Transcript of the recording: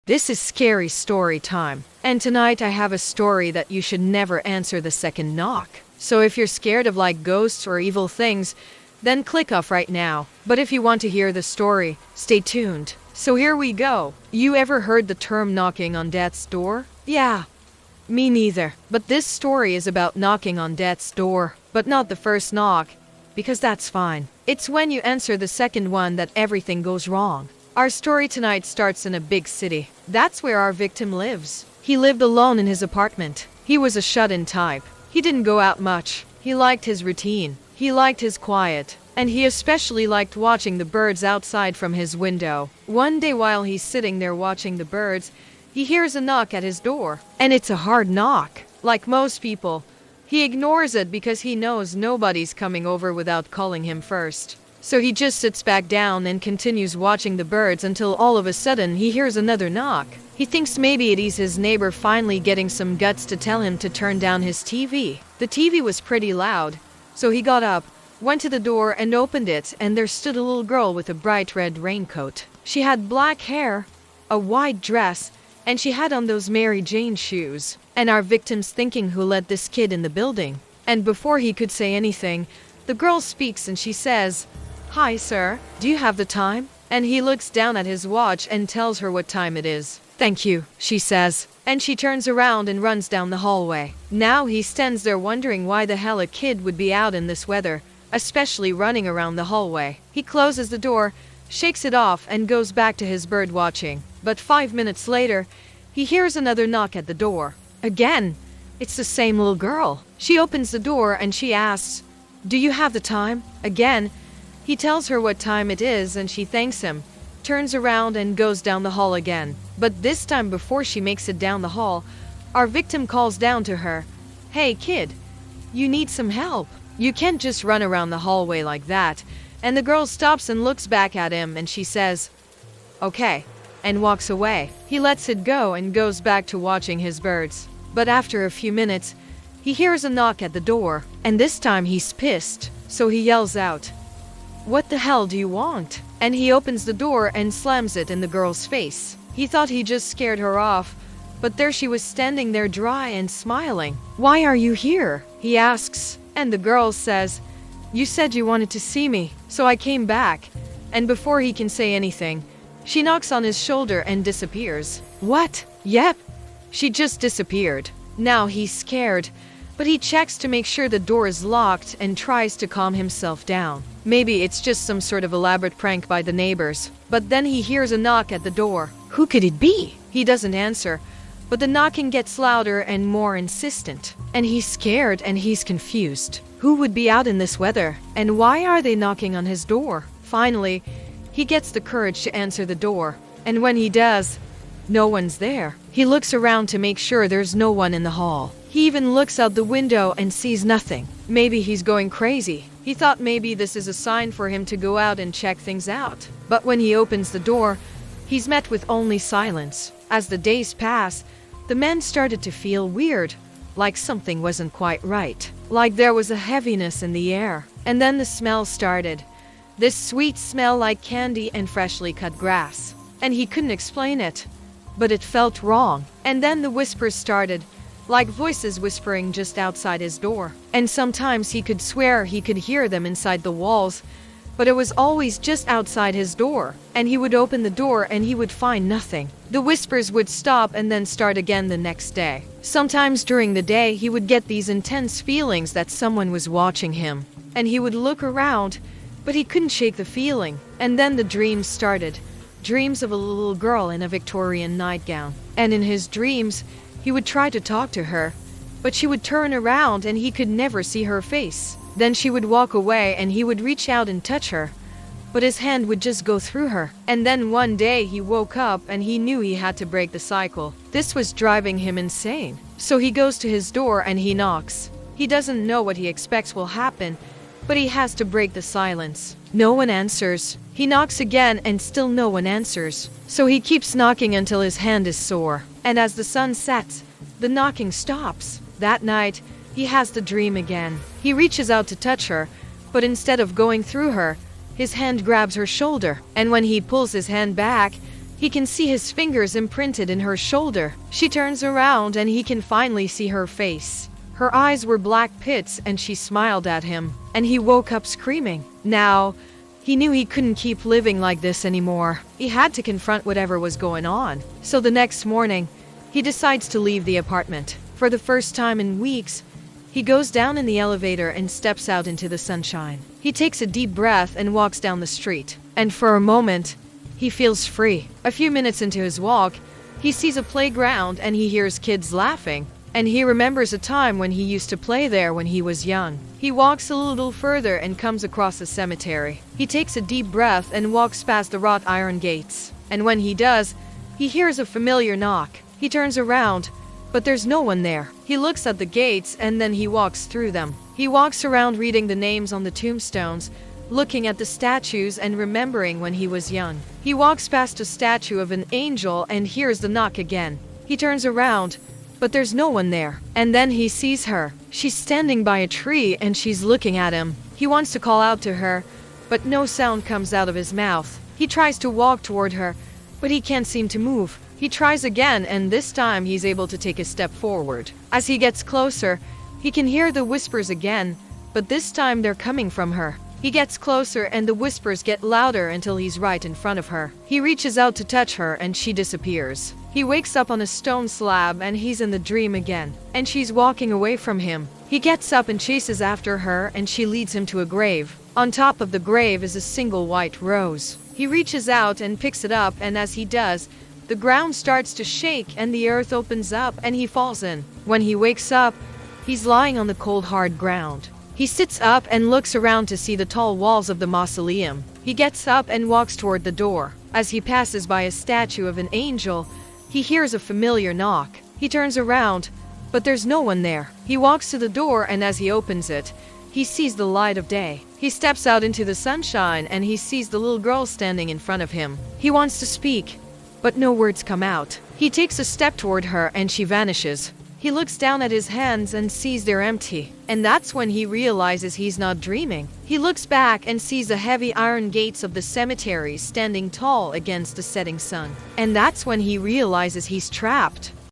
This is scary story time. And tonight I have a story that you should never answer the second knock. So if you're scared of like ghosts or evil things, then click off right now. But if you want to hear the story, stay tuned. So here we go. You ever heard the term knocking on death's door? Yeah, me neither. But this story is about knocking on death's door, but not the first knock, because that's fine. It's when you answer the second one that everything goes wrong. Our story tonight starts in a big city. That's where our victim lives. He lived alone in his apartment. He was a shut-in type. He didn't go out much. He liked his routine. He liked his quiet. And he especially liked watching the birds outside from his window. One day while he's sitting there watching the birds, he hears a knock at his door. And it's a hard knock. Like most people, he ignores it because he knows nobody's coming over without calling him first. So he just sits back down and continues watching the birds until all of a sudden he hears another knock. He thinks maybe it is his neighbor finally getting some guts to tell him to turn down his TV. The TV was pretty loud, so he got up, went to the door and opened it, and there stood a little girl with a bright red raincoat. She had black hair, a white dress, and she had on those Mary Jane shoes. And our victim's thinking, who let this kid in the building? And before he could say anything, the girl speaks and she says, "Hi, sir. Do you have the time?" And he looks down at his watch and tells her what time it is. "Thank you," she says. And she turns around and runs down the hallway. Now he stands there wondering why the hell a kid would be out in this weather, especially running around the hallway. He closes the door, shakes it off, and goes back to his bird watching. But 5 minutes later, he hears another knock at the door. Again, it's the same little girl. She opens the door and she asks, "Do you have the time?" Again, he tells her what time it is and she thanks him, turns around and goes down the hall again. But this time, before she makes it down the hall, our victim calls down to her, "Hey kid, you need some help. You can't just run around the hallway like that." And the girl stops and looks back at him and she says, "Okay," and walks away. He lets it go and goes back to watching his birds. But after a few minutes, he hears a knock at the door, and this time he's pissed. So he yells out, "What the hell do you want?" And he opens the door and slams it in the girl's face. He thought he just scared her off, but there she was standing there dry and smiling. "Why are you here?" he asks. And the girl says, "You said you wanted to see me, so I came back." And before he can say anything, she knocks on his shoulder and disappears. What? Yep, she just disappeared. Now he's scared, but he checks to make sure the door is locked and tries to calm himself down. Maybe it's just some sort of elaborate prank by the neighbors. But then he hears a knock at the door. Who could it be? He doesn't answer, but the knocking gets louder and more insistent. And he's scared and he's confused. Who would be out in this weather? And why are they knocking on his door? Finally, he gets the courage to answer the door. And when he does, no one's there. He looks around to make sure there's no one in the hall. He even looks out the window and sees nothing. Maybe he's going crazy. He thought maybe this is a sign for him to go out and check things out. But when he opens the door, he's met with only silence. As the days pass, the man started to feel weird, like something wasn't quite right. Like there was a heaviness in the air. And then the smell started. This sweet smell like candy and freshly cut grass. And he couldn't explain it, but it felt wrong. And then the whispers started, like voices whispering just outside his door. And sometimes he could swear he could hear them inside the walls, but it was always just outside his door. And he would open the door and he would find nothing. The whispers would stop and then start again the next day. Sometimes during the day he would get these intense feelings that someone was watching him. And he would look around, but he couldn't shake the feeling. And then the dreams started. Dreams of a little girl in a Victorian nightgown. And in his dreams, he would try to talk to her, but she would turn around and he could never see her face. Then she would walk away and he would reach out and touch her, but his hand would just go through her. And then one day he woke up and he knew he had to break the cycle. This was driving him insane. So he goes to his door and he knocks. He doesn't know what he expects will happen, but he has to break the silence. No one answers. He knocks again and still no one answers. So he keeps knocking until his hand is sore. And as the sun sets, the knocking stops. That night, he has the dream again. He reaches out to touch her, but instead of going through her, his hand grabs her shoulder. And when he pulls his hand back, He can see his fingers imprinted in her shoulder. She turns around and he can finally see her face. Her eyes were black pits and she smiled at him, and he woke up screaming. Now, he knew he couldn't keep living like this anymore. He had to confront whatever was going on. So the next morning, he decides to leave the apartment. For the first time in weeks, he goes down in the elevator and steps out into the sunshine. He takes a deep breath and walks down the street. And for a moment, he feels free. A few minutes into his walk, he sees a playground and he hears kids laughing. And he remembers a time when he used to play there when he was young. He walks a little further and comes across a cemetery. He takes a deep breath and walks past the wrought iron gates. And when he does, he hears a familiar knock. He turns around, but there's no one there. He looks at the gates and then he walks through them. He walks around reading the names on the tombstones, looking at the statues and remembering when he was young. He walks past a statue of an angel and hears the knock again. He turns around, but there's no one there. And then he sees her. She's standing by a tree and she's looking at him. He wants to call out to her, but no sound comes out of his mouth. He tries to walk toward her, but he can't seem to move. He tries again, and this time he's able to take a step forward. As he gets closer, he can hear the whispers again, but this time they're coming from her. He gets closer and the whispers get louder until he's right in front of her. He reaches out to touch her and she disappears. He wakes up on a stone slab and he's in the dream again. And she's walking away from him. He gets up and chases after her and she leads him to a grave. On top of the grave is a single white rose. He reaches out and picks it up, and as he does, the ground starts to shake and the earth opens up and he falls in. When he wakes up, he's lying on the cold hard ground. He sits up and looks around to see the tall walls of the mausoleum. He gets up and walks toward the door. As he passes by a statue of an angel, he hears a familiar knock. He turns around, but there's no one there. He walks to the door, and as he opens it, he sees the light of day. He steps out into the sunshine and he sees the little girl standing in front of him. He wants to speak, but no words come out. He takes a step toward her and she vanishes. He looks down at his hands and sees they're empty. And that's when he realizes he's not dreaming. He looks back and sees the heavy iron gates of the cemetery standing tall against the setting sun. And that's when he realizes he's trapped.